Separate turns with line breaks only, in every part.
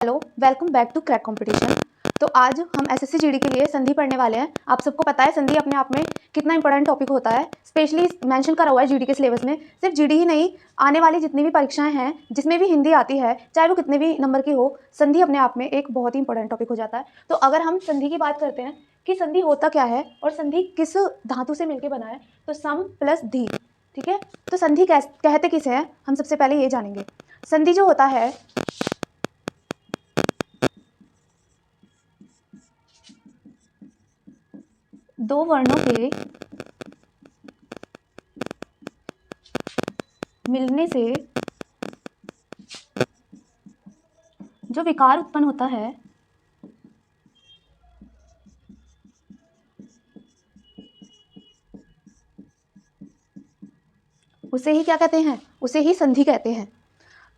Hello, welcome back to Crack Competition. तो आज हम एसएससी जीडी के लिए संधि पढ़ने वाले हैं। आप सबको पता है संधि अपने आप में कितना इंपॉर्टेंट टॉपिक होता है। स्पेशली मेंशन करा हुआ है जीडी के सिलेबस में। सिर्फ जीडी ही नहीं, आने वाली जितनी भी परीक्षाएं हैं जिसमें भी हिंदी आती है, चाहे वो कितने भी नंबर की हो, संधि अपने आप में एक बहुत ही इंपॉर्टेंट टॉपिक हो जाता है। तो अगर हम संधि की बात करते हैं कि संधि होता क्या है और संधि किस धातु से मिलकर बना है, तो सम प्लस धी। ठीक है, तो संधि कहते किसे हैं, हम सबसे पहले ये जानेंगे। संधि जो होता है दो वर्णों के मिलने से जो विकार उत्पन्न होता है उसे ही क्या कहते हैं, उसे ही संधि कहते हैं।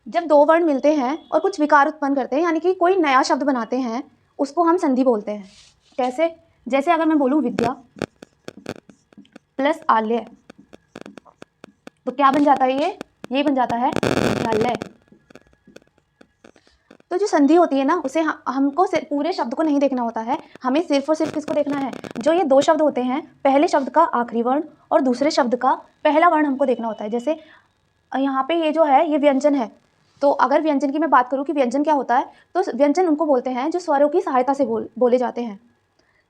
जब दो वर्ण मिलते हैं और कुछ विकार उत्पन्न करते हैं, यानी कि कोई नया शब्द बनाते हैं, उसको हम संधि बोलते हैं। कैसे? जैसे अगर मैं बोलूं विद्या प्लस आल्य, तो क्या बन जाता है? ये बन जाता है विद्यालय। तो जो संधि होती है ना, उसे हमको पूरे शब्द को नहीं देखना होता है, हमें सिर्फ और सिर्फ किसको देखना है, जो ये दो शब्द होते हैं, पहले शब्द का आखिरी वर्ण और दूसरे शब्द का पहला वर्ण हमको देखना होता है। जैसे यहाँ पे ये जो है ये व्यंजन है, तो अगर व्यंजन की मैं बात करूँ कि व्यंजन क्या होता है, तो व्यंजन उनको बोलते हैं जो स्वरों की सहायता से बोले जाते हैं।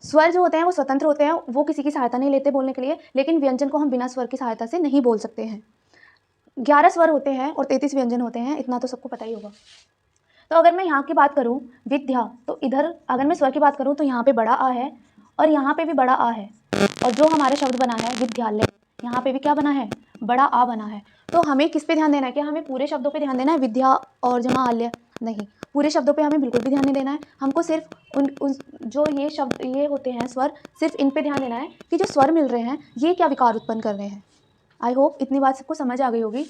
स्वर जो होते हैं वो स्वतंत्र होते हैं, वो किसी की सहायता नहीं लेते बोलने के लिए, लेकिन व्यंजन को हम बिना स्वर की सहायता से नहीं बोल सकते हैं। 11 स्वर होते हैं और 33 व्यंजन होते हैं, इतना तो सबको पता ही होगा। तो अगर मैं यहाँ की बात करूँ विद्या, तो इधर अगर मैं स्वर की बात करूँ तो यहाँ पे बड़ा आ है और यहाँ पे भी बड़ा आ है, और जो हमारा शब्द बना है विद्यालय, यहाँ पे भी क्या बना है, बड़ा आ बना है। तो हमें किस पे ध्यान देना है? क्या हमें पूरे शब्दों पे ध्यान देना है, विद्या और जमा आल्य? नहीं, पूरे शब्दों पे हमें बिल्कुल भी ध्यान नहीं देना है। हमको सिर्फ उन जो ये शब्द ये होते हैं स्वर, सिर्फ इन पे ध्यान देना है कि जो स्वर मिल रहे हैं ये क्या विकार उत्पन्न कर रहे हैं। आई होप इतनी बात सबको समझ आ गई होगी।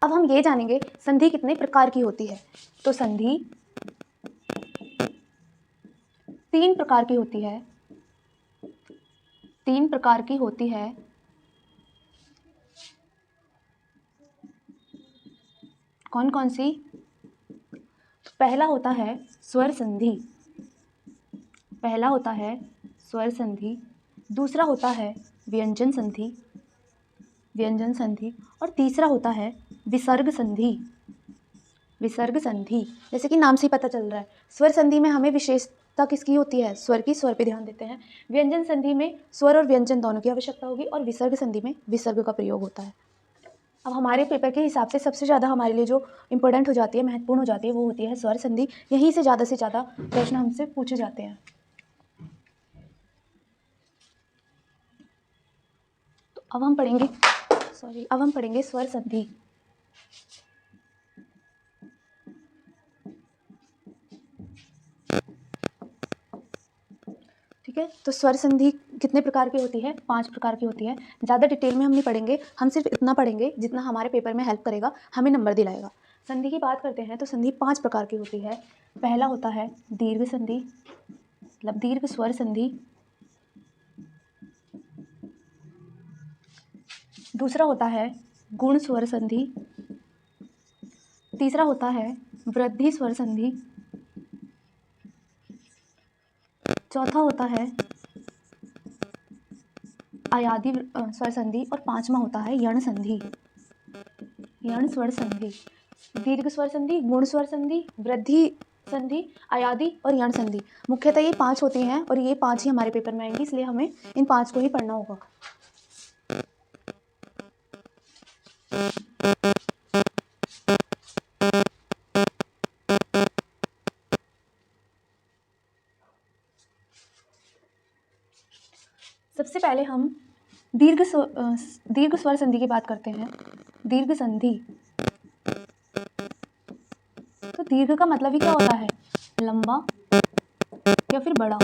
अब हम ये जानेंगे संधि कितने प्रकार की होती है। तो संधि 3 प्रकार की होती है। 3 प्रकार की होती है। कौन कौन सी? पहला होता है स्वर संधि, पहला होता है स्वर संधि। दूसरा होता है व्यंजन संधि, व्यंजन संधि। और तीसरा होता है विसर्ग संधि, विसर्ग संधि। जैसे कि नाम से ही पता चल रहा है, स्वर संधि में हमें विशेषता किसकी होती है, स्वर की, स्वर पे ध्यान देते हैं। व्यंजन संधि में स्वर और व्यंजन दोनों की आवश्यकता होगी, और विसर्ग संधि में विसर्ग का प्रयोग होता है। अब हमारे पेपर के हिसाब से सबसे ज़्यादा हमारे लिए जो इंपॉर्टेंट हो जाती है, महत्वपूर्ण हो जाती है, वो होती है स्वर संधि। यहीं से ज़्यादा प्रश्न हमसे पूछे जाते हैं। तो अब हम पढ़ेंगे स्वर संधि। ठीक है, तो स्वर संधि कितने प्रकार की होती है? 5 प्रकार की होती है। ज़्यादा डिटेल में हम नहीं पढ़ेंगे, हम सिर्फ इतना पढ़ेंगे जितना हमारे पेपर में हेल्प करेगा, हमें नंबर दिलाएगा। संधि की बात करते हैं तो संधि 5 प्रकार की होती है। पहला होता है दीर्घ संधि, मतलब दीर्घ स्वर संधि। दूसरा होता है गुण स्वर संधि। तीसरा होता है वृद्धि स्वर संधि। चौथा होता है आयादी स्वर संधि। और 5वां होता है यण संधि, यण स्वर संधि। दीर्घ स्वर संधि, गुण स्वर संधि, वृद्धि संधि, आयादी और यण संधि। मुख्यतः ये 5 होती हैं और ये 5 ही हमारे पेपर में आएंगी, इसलिए हमें इन 5 को ही पढ़ना होगा। सबसे पहले हम दीर्घ स्वर संधि की बात करते हैं। दीर्घ संधि, तो दीर्घ का मतलब ही क्या होता है, लंबा या फिर बड़ा।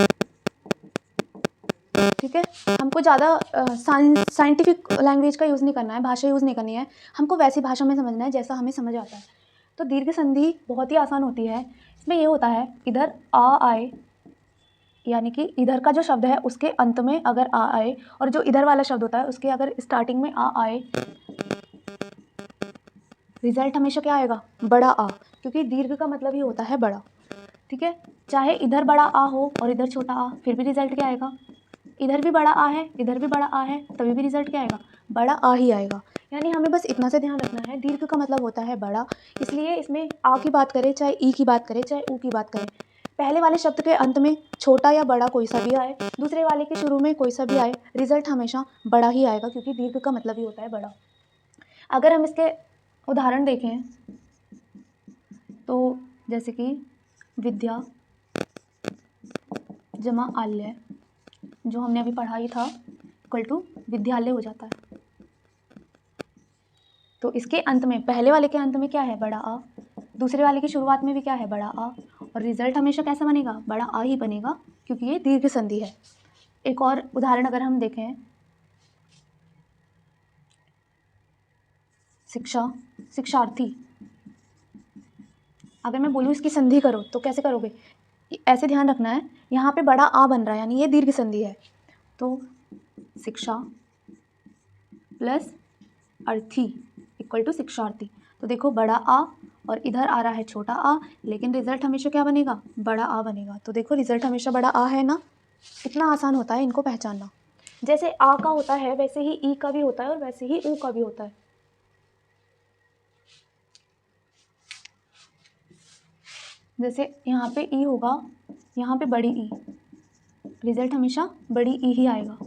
ठीक है, हमको ज़्यादा साइंटिफिक लैंग्वेज का यूज़ नहीं करना है, भाषा यूज़ नहीं करनी है, हमको वैसी भाषा में समझना है जैसा हमें समझ आता है। तो दीर्घ संधि बहुत ही आसान होती है। इसमें ये होता है इधर आ आए, यानी कि इधर का जो शब्द है उसके अंत में अगर आ आए, और जो इधर वाला शब्द होता है उसके अगर स्टार्टिंग में आ आए, रिजल्ट हमेशा क्या आएगा, बड़ा आ, क्योंकि दीर्घ का मतलब ही होता है बड़ा। ठीक है, चाहे इधर बड़ा आ हो और इधर छोटा आ, फिर भी रिजल्ट क्या आएगा, इधर भी बड़ा आ है इधर भी बड़ा आ है, तभी भी रिजल्ट क्या आएगा, बड़ा आ ही आएगा। यानी हमें बस इतना से ध्यान रखना है, दीर्घ का मतलब होता है बड़ा, इसलिए इसमें आ की बात करें, चाहे ई की बात करें, चाहे ऊ की बात करें, पहले वाले शब्द के अंत में छोटा या बड़ा कोई सा भी आए, दूसरे वाले के शुरू में कोई सा भी आए, रिजल्ट हमेशा बड़ा ही आएगा, क्योंकि दीर्घ का मतलब ही होता है बड़ा। अगर हम इसके उदाहरण देखें तो जैसे कि विद्या जमा आल्य, जो हमने अभी पढ़ा ही था, इक्वल टू विद्यालय हो जाता है। तो इसके अंत में, पहले वाले के अंत में क्या है, बड़ा आ, दूसरे वाले की शुरुआत में भी क्या है, बड़ा आ, और रिजल्ट हमेशा कैसा बनेगा, बड़ा आ ही बनेगा, क्योंकि ये दीर्घ संधि है। एक और उदाहरण अगर हम देखें, शिक्षा, शिक्षार्थी, अगर मैं बोलूँ इसकी संधि करो तो कैसे करोगे, ऐसे ध्यान रखना है, यहाँ पे बड़ा आ बन रहा है, यानी ये दीर्घ संधि है, तो शिक्षा प्लस अर्थी इक्वल टू शिक्षार्थी। तो देखो बड़ा आ और इधर आ रहा है छोटा आ, लेकिन रिजल्ट हमेशा क्या बनेगा, बड़ा आ बनेगा। तो देखो रिजल्ट हमेशा बड़ा आ है ना, इतना आसान होता है इनको पहचानना। जैसे आ का होता है वैसे ही ई का भी होता है, और वैसे ही ऊ का भी होता है। जैसे यहाँ पे ई होगा, यहाँ पे बड़ी ई, रिजल्ट हमेशा बड़ी ई ही आएगा।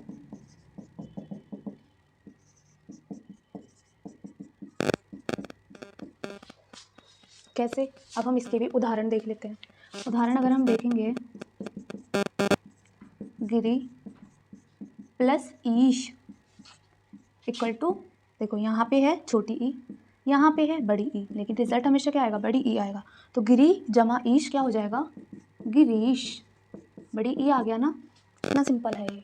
कैसे, अब हम इसके भी उदाहरण देख लेते हैं। उदाहरण अगर हम देखेंगे, गिरी प्लस ईश इक्वल टू, देखो यहाँ पे है छोटी ई, यहाँ पे है बड़ी ई, लेकिन रिजल्ट हमेशा क्या आएगा, बड़ी ई आएगा। तो गिरी जमा ईश क्या हो जाएगा, गिरीश, बड़ी ई आ गया ना, इतना सिंपल है ये।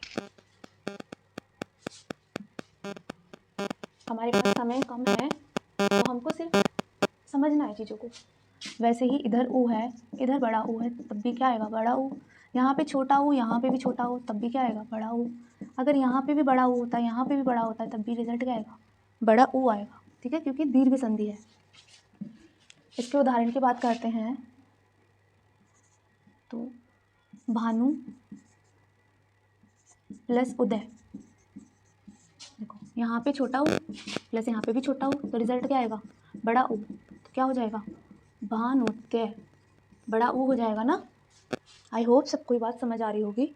हमारे पास समय कम है तो हमको सिर्फ समझना है चीज़ों को। वैसे ही इधर ऊ है, इधर बड़ा ऊ है, तब भी क्या आएगा, बड़ा ऊ। यहाँ पे छोटा ऊ, यहाँ पे भी छोटा ऊ, तब भी क्या आएगा, बड़ा ऊ। अगर यहाँ पे भी बड़ा ऊ होता है, यहाँ पे भी बड़ा होता है, तब भी रिजल्ट क्या आएगा, बड़ा ऊ आएगा। ठीक है, क्योंकि दीर्घ संधि है। इसके उदाहरण की बात करते हैं तो भानु प्लस उदय, देखो यहाँ पे छोटा ऊ प्लस यहाँ पे भी छोटा ऊ, तो रिजल्ट क्या आएगा, बड़ा ऊ। तो क्या हो जाएगा, भानुत्य, बड़ा ऊ हो जाएगा ना। आई होप सबको ये बात समझ आ रही होगी,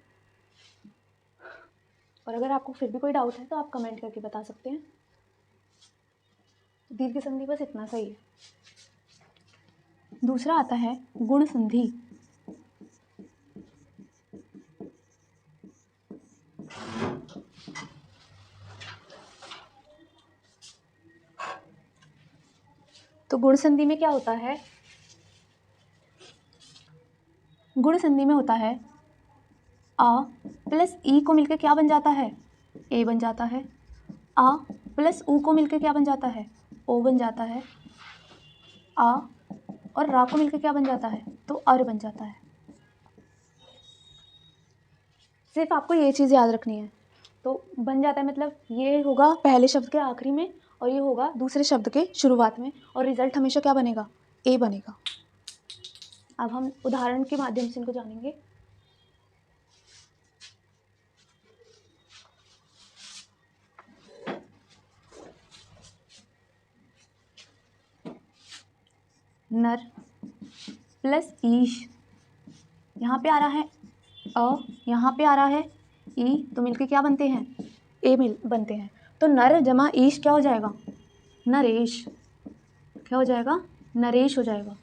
और अगर आपको फिर भी कोई डाउट है तो आप कमेंट करके बता सकते हैं। दीर्घ संधि बस इतना सही है। दूसरा आता है गुण संधि। तो गुण संधि में क्या होता है, गुण संधि में होता है आ प्लस ई को मिलकर क्या बन जाता है, ए बन जाता है। आ प्लस ऊ को मिलकर क्या बन जाता है, ओ बन जाता है। आ और रा को मिलकर क्या बन जाता है, तो अर बन जाता है। सिर्फ आपको ये चीज़ याद रखनी है। तो बन जाता है मतलब ये होगा पहले शब्द के आखिरी में और ये होगा दूसरे शब्द के शुरुआत में, और रिजल्ट हमेशा क्या बनेगा, ए बनेगा। अब हम उदाहरण के माध्यम से इनको जानेंगे। नर प्लस ईश, यहाँ पे आ रहा है अ, यहाँ पे आ रहा है ई, तो मिलके क्या बनते हैं, ए मिल बनते हैं। तो नर जमा ईश क्या हो जाएगा, नरेश, क्या हो जाएगा, नरेश हो जाएगा।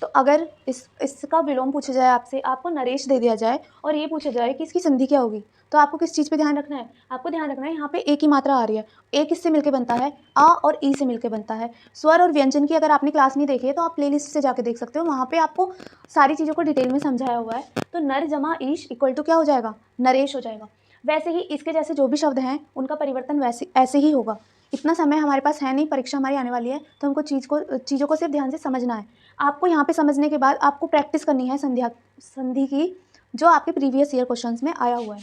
तो अगर इसका विलोम पूछा जाए आपसे, आपको नरेश दे दिया जाए और ये पूछा जाए कि इसकी संधि क्या होगी, तो आपको किस चीज़ पे ध्यान रखना है, आपको ध्यान रखना है यहाँ पे ए की मात्रा आ रही है। ए किससे मिलके बनता है, आ और ई से मिलके बनता है। स्वर और व्यंजन की अगर आपने क्लास नहीं देखी है तो आप प्लेलिस्ट से जाके देख सकते हो, वहाँ पे आपको सारी चीज़ों को डिटेल में समझाया हुआ है। तो नर जमा ईश इक्वल टू क्या हो जाएगा, नरेश हो जाएगा। वैसे ही इसके जैसे जो भी शब्द हैं उनका परिवर्तन वैसे ऐसे ही होगा। इतना समय हमारे पास है नहीं, परीक्षा हमारी आने वाली है, तो हमको चीज़ों को सिर्फ ध्यान से समझना है। आपको यहाँ पे समझने के बाद आपको प्रैक्टिस करनी है संधि की, जो आपके प्रीवियस ईयर क्वेश्चंस में आया हुआ है।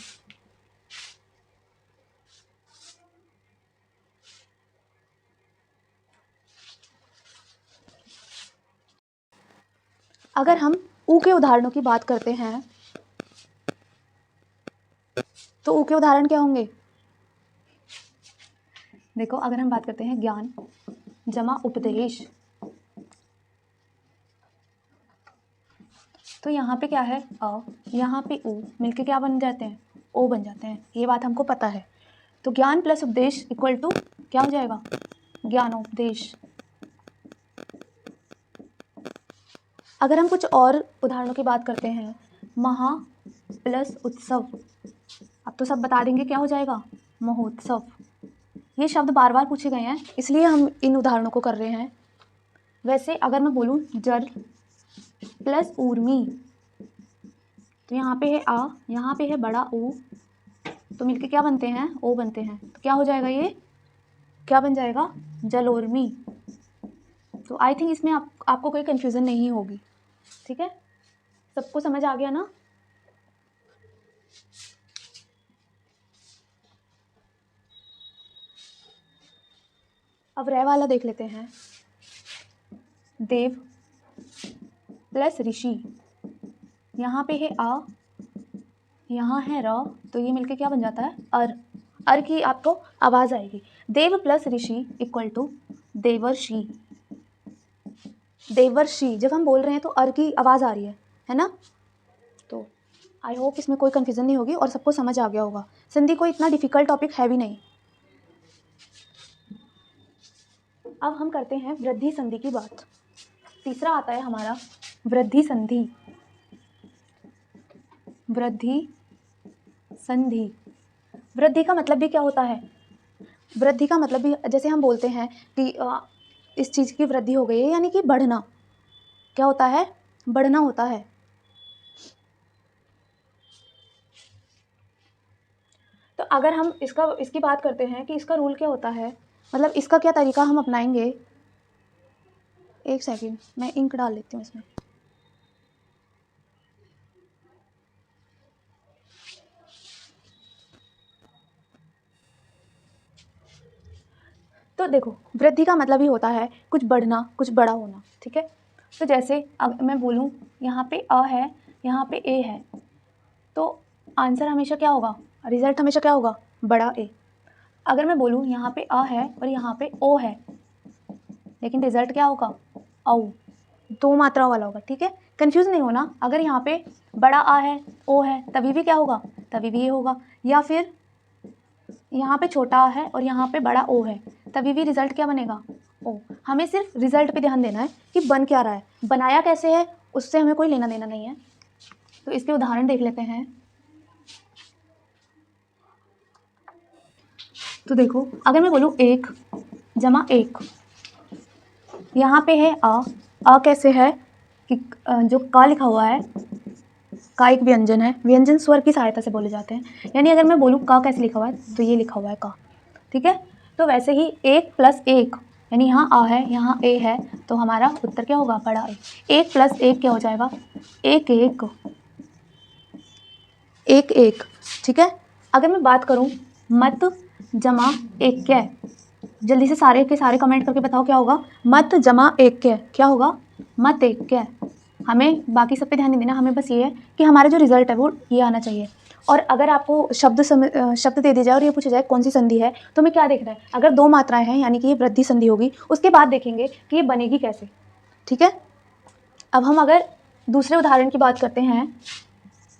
अगर हम ऊ के उदाहरणों की बात करते हैं तो ऊ के उदाहरण क्या होंगे? देखो, अगर हम बात करते हैं ज्ञान जमा उपदेश, तो यहाँ पे क्या है अ, यहाँ पे ऊ मिलके क्या बन जाते हैं? ओ बन जाते हैं। ये बात हमको पता है। तो ज्ञान प्लस उपदेश इक्वल टू क्या हो जाएगा? ज्ञानोपदेश। अगर हम कुछ और उदाहरणों की बात करते हैं, महा प्लस उत्सव, अब तो सब बता देंगे क्या हो जाएगा? महोत्सव। ये शब्द बार बार पूछे गए हैं, इसलिए हम इन उदाहरणों को कर रहे हैं। वैसे अगर मैं बोलूँ जल प्लस ऊर्मी, तो यहाँ पे है आ, यहाँ पे है बड़ा ऊ, तो मिलके क्या बनते हैं? ओ बनते हैं। तो क्या हो जाएगा? ये क्या बन जाएगा? जलोर्मी। तो आई थिंक इसमें आपको कोई कन्फ्यूज़न नहीं होगी। ठीक है, सबको समझ आ गया ना? अब रे वाला देख लेते हैं। देव प्लस ऋषि, यहाँ पे है आ, यहाँ है र, तो ये मिलके क्या बन जाता है? अर की आपको आवाज़ आएगी। देव प्लस ऋषि इक्वल टू देवर्षि। देवर्षि जब हम बोल रहे हैं तो अर की आवाज़ आ रही है ना? तो आई होप इसमें कोई कन्फ्यूज़न नहीं होगी और सबको समझ आ गया होगा। संधि कोई इतना डिफ़िकल्ट टॉपिक है भी नहीं। अब हम करते हैं वृद्धि संधि की बात। तीसरा आता है हमारा वृद्धि संधि। वृद्धि संधि, वृद्धि का मतलब भी क्या होता है? वृद्धि का मतलब भी जैसे हम बोलते हैं कि इस चीज़ की वृद्धि हो गई है, यानी कि बढ़ना। क्या होता है? बढ़ना होता है। तो अगर हम इसकी बात करते हैं कि इसका रूल क्या होता है, मतलब इसका क्या तरीका हम अपनाएंगे। एक सेकंड, मैं इंक डाल लेती हूँ इसमें। तो देखो, वृद्धि का मतलब ही होता है कुछ बढ़ना, कुछ बड़ा होना। ठीक है, तो जैसे अब मैं बोलूँ यहाँ पे अ है, यहाँ पे ए है, तो आंसर हमेशा क्या होगा? रिजल्ट हमेशा क्या होगा? बड़ा ए। अगर मैं बोलूँ यहाँ पे अ है और यहाँ पे ओ है, लेकिन रिजल्ट क्या होगा? औ, दो मात्राओं वाला होगा। ठीक है, कंफ्यूज नहीं होना। अगर यहाँ पे बड़ा आ है, ओ है, तभी भी क्या होगा? तभी भी ये होगा। या फिर यहाँ पे छोटा आ है और यहाँ पे बड़ा ओ है, तभी भी रिजल्ट क्या बनेगा? ओ। हमें सिर्फ रिजल्ट पे ध्यान देना है कि बन क्या रहा है, बनाया कैसे है उससे हमें कोई लेना देना नहीं है। तो इसके उदाहरण देख लेते हैं। तो देखो, अगर मैं बोलूँ एक जमा एक, यहाँ पे है आ कैसे है कि जो का लिखा हुआ है, का एक व्यंजन है, व्यंजन स्वर की सहायता से बोले जाते हैं। यानी अगर मैं बोलूँ का कैसे लिखा हुआ है, तो ये लिखा हुआ है का। ठीक है, तो वैसे ही एक प्लस एक, यानी यहाँ आ है, यहाँ ए है, तो हमारा उत्तर क्या होगा? बड़ा ए। एक प्लस एक क्या हो जाएगा? एक एक, एक एक। ठीक है, अगर मैं बात करूँ मत जमा एक क्या, जल्दी से सारे के सारे कमेंट करके बताओ क्या होगा? मत जमा एक क्या होगा? मत एक क्या। हमें बाकी सब पे ध्यान नहीं देना, हमें बस ये है कि हमारा जो रिजल्ट है वो ये आना चाहिए। और अगर आपको शब्द दे दी जाए और ये पूछा जाए कौन सी संधि है, तो हमें क्या देखना है? अगर दो मात्राएं हैं यानी कि ये वृद्धि संधि होगी, उसके बाद देखेंगे कि ये बनेगी कैसे। ठीक है, अब हम अगर दूसरे उदाहरण की बात करते हैं,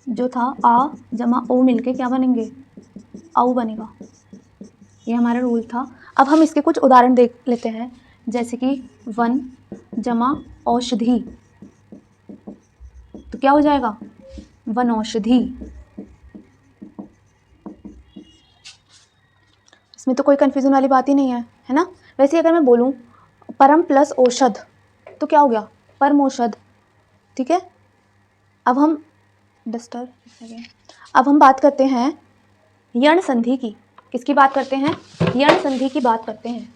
जो था आ जमा ओ मिलके क्या बनेंगे? औ बनेगा। ये हमारा रूल था। अब हम इसके कुछ उदाहरण देख लेते हैं, जैसे कि वन जमा औषधि, तो क्या हो जाएगा? वन औषधि। इसमें तो कोई कन्फ्यूजन वाली बात ही नहीं है ना? वैसे अगर मैं बोलूँ परम प्लस औषध, तो क्या हो गया? परम औषध। ठीक है, अब हम बात करते हैं यण संधि की। किसकी बात करते हैं? यण संधि की बात करते हैं।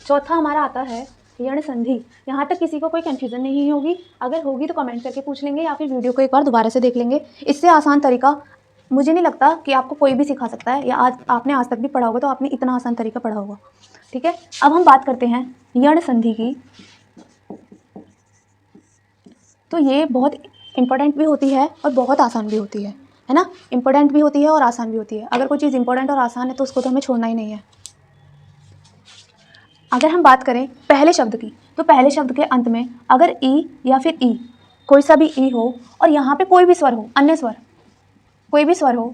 चौथा हमारा आता है यण संधि। यहाँ तक किसी को कोई कन्फ्यूज़न नहीं होगी, अगर होगी तो कमेंट करके पूछ लेंगे या फिर वीडियो को एक बार दोबारा से देख लेंगे। इससे आसान तरीका मुझे नहीं लगता कि आपको कोई भी सिखा सकता है, या आपने आज तक भी पढ़ा होगा तो आपने इतना आसान तरीका पढ़ा होगा। ठीक है, अब हम बात करते हैं यण संधि की। तो ये बहुत इंपॉर्टेंट भी होती है और बहुत आसान भी होती है ना। इंपॉर्टेंट भी होती है और आसान भी होती है। अगर कोई चीज़ इंपॉर्टेंट और आसान है तो उसको तो हमें छोड़ना ही नहीं है। अगर हम बात करें पहले शब्द की, तो पहले शब्द के अंत में अगर ई या फिर ई, कोई सा भी ई हो और यहाँ पे कोई भी स्वर हो, अन्य स्वर, कोई भी स्वर हो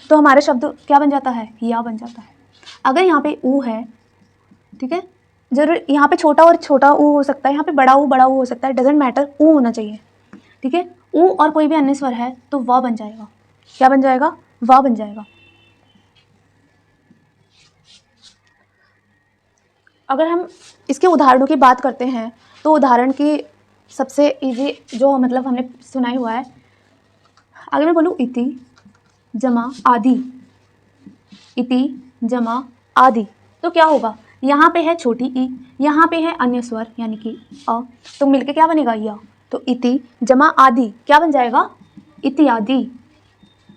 तो हमारे शब्द क्या बन जाता है? या बन जाता है। अगर यहाँ पे ऊ है, ठीक है, जरूर यहाँ पे छोटा और छोटा ऊ हो सकता है, यहाँ पे बड़ा ऊ हो सकता है, डजेंट मैटर, ऊ होना चाहिए। ठीक है, ऊ और कोई भी अन्य स्वर है तो व बन जाएगा। क्या बन जाएगा? व बन जाएगा। अगर हम इसके उदाहरणों की बात करते हैं तो उदाहरण की सबसे इजी जो मतलब हमने सुनाई हुआ है, अगर मैं बोलूँ इति जमा आदि, इति जमा आदि, तो क्या होगा? यहाँ पे है छोटी ई, यहाँ पे है अन्य स्वर यानी कि अ, तो मिलके क्या बनेगा? या। तो इति जमा आदि क्या बन जाएगा? इत्यादि,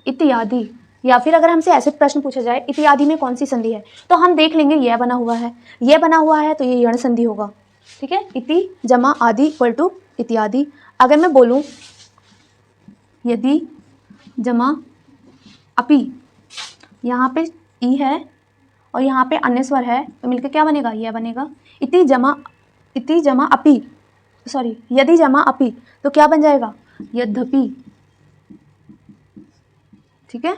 इत्यादि। या फिर अगर हमसे ऐसे प्रश्न पूछा जाए इत्यादि में कौन सी संधि है, तो हम देख लेंगे यह बना हुआ है, यह बना हुआ है तो ये यण संधि होगा। ठीक है, इति जमा आदि इक्वल टू इत्यादि। अगर मैं बोलूँ यदि जमा अपि, यहाँ पे ई है और यहाँ पे अन्य स्वर है तो मिलकर क्या बनेगा? यह बनेगा। इति जमा अपि, सॉरी यदि जमा अपि तो क्या बन जाएगा? यद्यपि। ठीक है,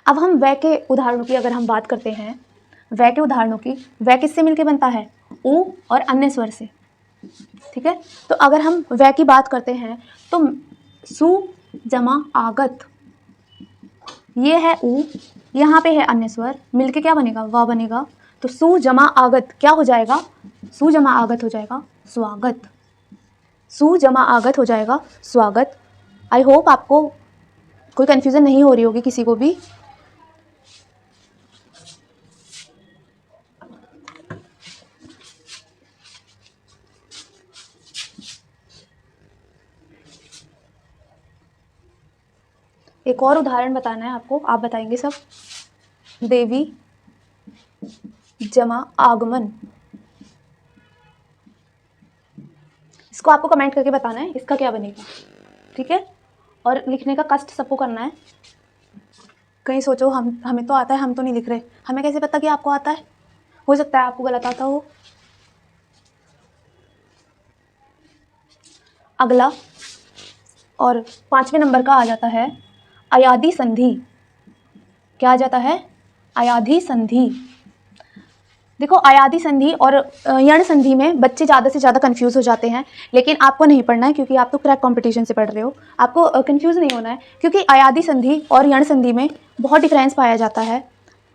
अब हम वै के उदाहरणों की अगर हम बात करते हैं, वै के उदाहरणों की, वै किससे मिलके बनता है? ऊ और अन्य स्वर से। ठीक है, तो अगर हम वै की बात करते हैं तो सु जमा आगत, ये है ऊ, यहाँ पे है अन्य स्वर, मिलके क्या बनेगा? वा बनेगा। तो सु जमा आगत क्या हो जाएगा? सु जमा आगत हो जाएगा स्वागत। सु जमा आगत हो जाएगा स्वागत। आई होप आपको कोई कन्फ्यूज़न नहीं हो रही होगी किसी को भी। एक और उदाहरण बताना है आपको, आप बताएंगे सब। देवी जमा आगमन, इसको आपको कमेंट करके बताना है इसका क्या बनेगा। ठीक है, और लिखने का कष्ट सबको करना है। कहीं सोचो हमें तो आता है, हम तो नहीं लिख रहे, हमें कैसे पता कि आपको आता है? हो सकता है आपको गलत आता हो। अगला और 5वें नंबर का आ जाता है अयादि संधि। क्या आ जाता है? अयादि संधि। देखो, अयादि संधि और यण संधि में बच्चे ज़्यादा से ज़्यादा कंफ्यूज हो जाते हैं, लेकिन आपको नहीं पढ़ना है क्योंकि आप तो क्रैक कंपटीशन से पढ़ रहे हो। आपको कंफ्यूज नहीं होना है क्योंकि अयादि संधि और यण संधि में बहुत डिफरेंस पाया जाता है,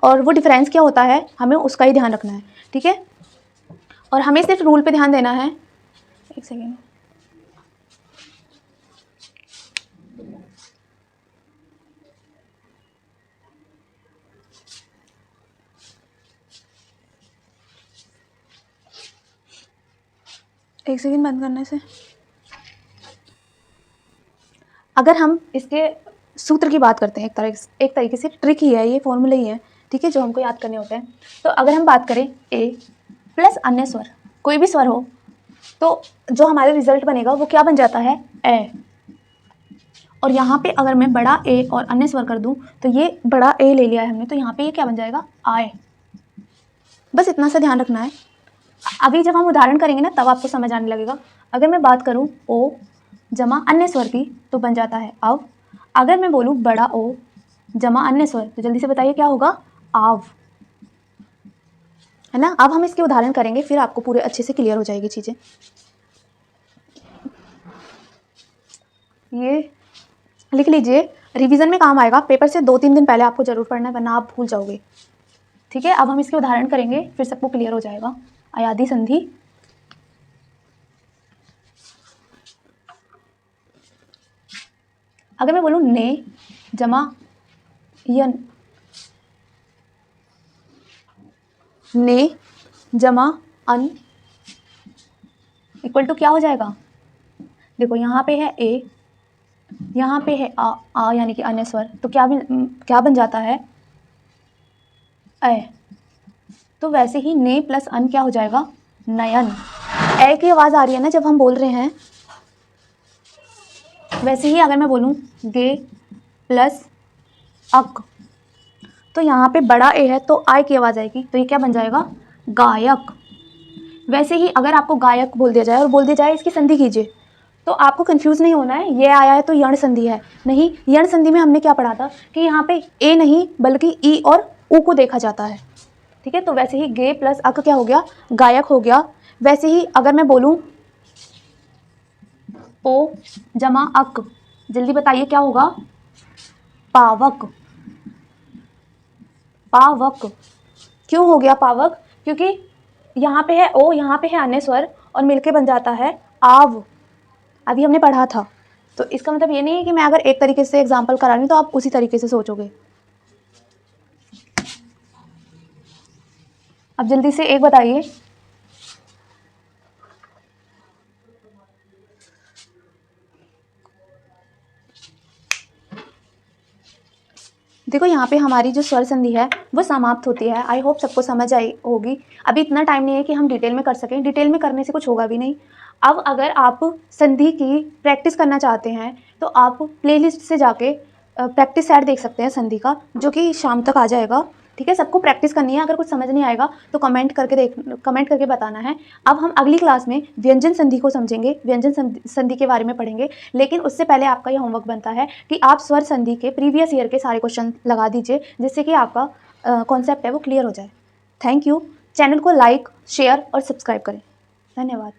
और वो डिफरेंस क्या होता है हमें उसका ही ध्यान रखना है। ठीक है, और हमें सिर्फ रूल पे ध्यान देना है। एक सेकेंड, एक सेकेंड बंद करने से। अगर हम इसके सूत्र की बात करते हैं, एक तरीके से ट्रिक ही है ये, फॉर्मूला ही है। ठीक है, जो हमको याद करने होते हैं। तो अगर हम बात करें ए प्लस अन्य स्वर, कोई भी स्वर हो, तो जो हमारे रिजल्ट बनेगा वो क्या बन जाता है? ए। और यहाँ पे अगर मैं बड़ा ए और अन्य स्वर कर दूं तो ये बड़ा ए ले लिया है हमने, तो यहाँ पे ये क्या बन जाएगा? आए। बस इतना सा ध्यान रखना है। अभी जब हम उदाहरण करेंगे ना तब आपको समझ आने लगेगा। अगर मैं बात करूं ओ जमा अन्य स्वर की तो बन जाता है अव। अगर मैं बोलूं बड़ा ओ जमा अन्य स्वर तो जल्दी से बताइए क्या होगा? आव, है ना। अब हम इसके उदाहरण करेंगे फिर आपको पूरे अच्छे से क्लियर हो जाएगी चीज़ें। ये लिख लीजिए, रिवीजन में काम आएगा। पेपर से 2-3 दिन पहले आपको जरूर पढ़ना है वरना आप भूल जाओगे। ठीक है, अब हम इसके उदाहरण करेंगे फिर सबको क्लियर हो जाएगा। अयादि संधि, अगर मैं बोलूँ ने जमा यन, ने जमा अन इक्वल टू क्या हो जाएगा? देखो यहाँ पे है ए, यहाँ पे है आ यानी कि अन्य स्वर, तो क्या बन जाता है? ए। तो वैसे ही ने प्लस अन क्या हो जाएगा? नयन। ए की आवाज़ आ रही है ना जब हम बोल रहे हैं। वैसे ही अगर मैं बोलूँ गे प्लस अक, तो यहाँ पे बड़ा ए है तो आई की आवाज़ आएगी, तो ये क्या बन जाएगा? गायक। वैसे ही अगर आपको गायक बोल दिया जाए और बोल दिया जाए इसकी संधि कीजिए, तो आपको कंफ्यूज नहीं होना है, ये आया है तो यण संधि है। नहीं, यण संधि में हमने क्या पढ़ा था कि यहाँ पे ए नहीं बल्कि ई और ऊ को देखा जाता है। ठीक है, तो वैसे ही गे प्लस अक क्या हो गया? गायक हो गया। वैसे ही अगर मैं बोलूँ पो जमा अक, जल्दी बताइए क्या होगा? पावक। पावक क्यों हो गया पावक? क्योंकि यहाँ पे है ओ, यहाँ पे है अन्य स्वर और मिलके बन जाता है आव। अभी हमने पढ़ा था। तो इसका मतलब ये नहीं है कि मैं अगर एक तरीके से एग्जाम्पल करा रही हूँ तो आप उसी तरीके से सोचोगे। अब जल्दी से एक बताइए। देखो यहाँ पे हमारी जो स्वर संधि है वो समाप्त होती है। आई होप सबको समझ आई होगी। अभी इतना टाइम नहीं है कि हम डिटेल में कर सकें, डिटेल में करने से कुछ होगा भी नहीं। अब अगर आप संधि की प्रैक्टिस करना चाहते हैं तो आप प्लेलिस्ट से जाके प्रैक्टिस सेट देख सकते हैं संधि का, जो कि शाम तक आ जाएगा। ठीक है, सबको प्रैक्टिस करनी है। अगर कुछ समझ नहीं आएगा तो कमेंट करके बताना है। अब हम अगली क्लास में व्यंजन संधि को समझेंगे, व्यंजन संधि के बारे में पढ़ेंगे। लेकिन उससे पहले आपका यह होमवर्क बनता है कि आप स्वर संधि के प्रीवियस ईयर के सारे क्वेश्चन लगा दीजिए, जिससे कि आपका कॉन्सेप्ट है वो क्लियर हो जाए। Thank you. चैनल को लाइक, शेयर और सब्सक्राइब करें। धन्यवाद।